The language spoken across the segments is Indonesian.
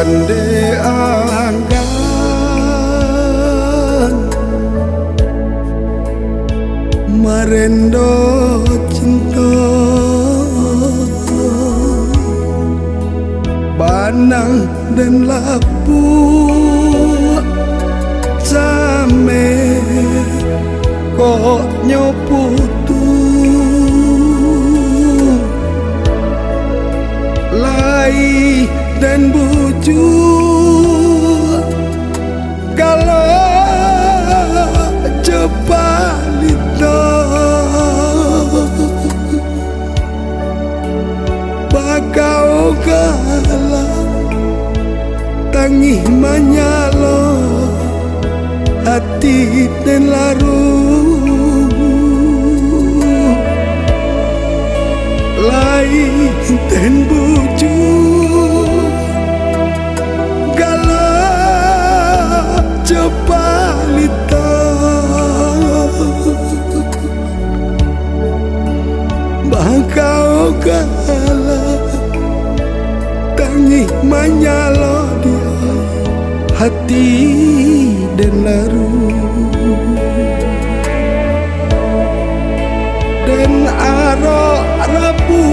Sande anggan marendo cinta banang dan lapu same kok nyoputu lai dan buju kalau cepalita bakau kalah tangi manyalo hati dan laru lai dan buju cepalita bakau kalah tangi manyalo dia hati dan laru dan aro rabu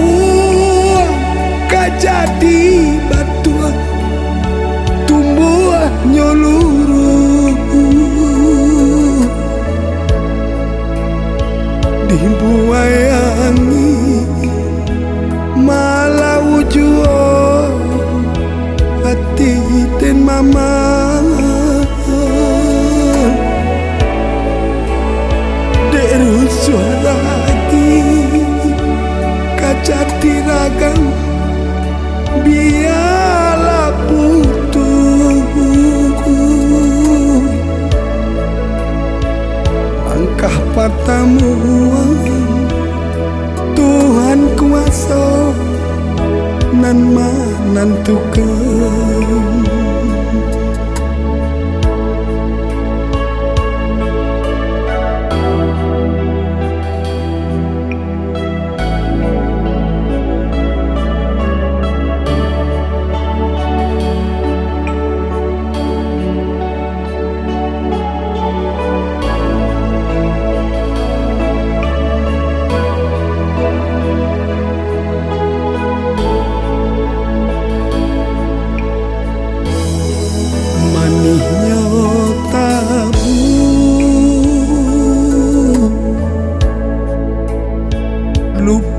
kajadi batu tumbuh nyoluru dibuayangi malah wujuo hati dan mama deru suara lagi kaca tiragang biarlah putus langkah pertemuan Tuhan kuasa nan menentukan.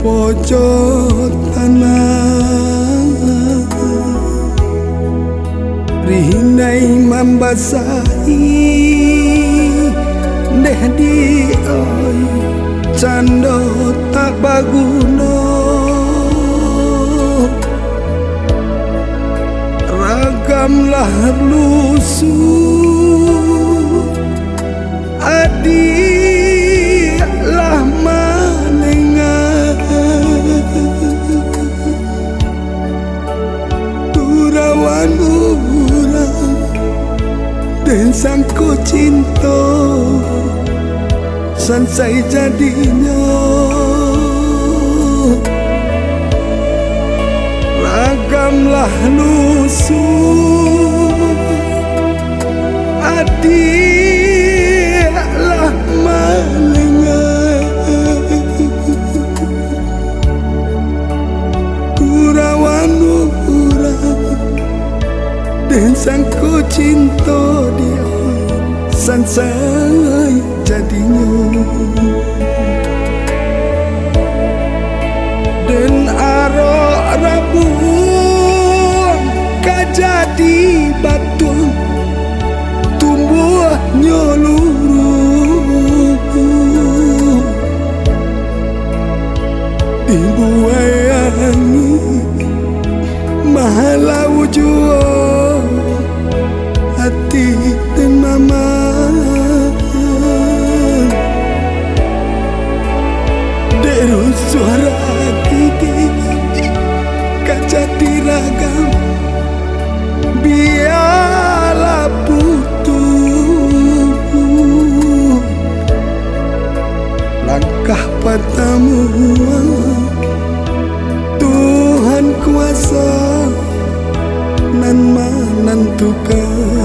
Pojok tanah rindai membasahi deh di oi cando tak baguno ragamlah lusuh adilah Turawan urang dan sangku cinta sansai jadinya ragamlah lusuh adilah malengan Turawan urang dan sangku cinta dia sansai jadinya dan aro rabu kajadi batu tumbuh nyoluru dibuayangi mahala wujud hati dan mama deru suara gigi kaca tiragam biar menentukan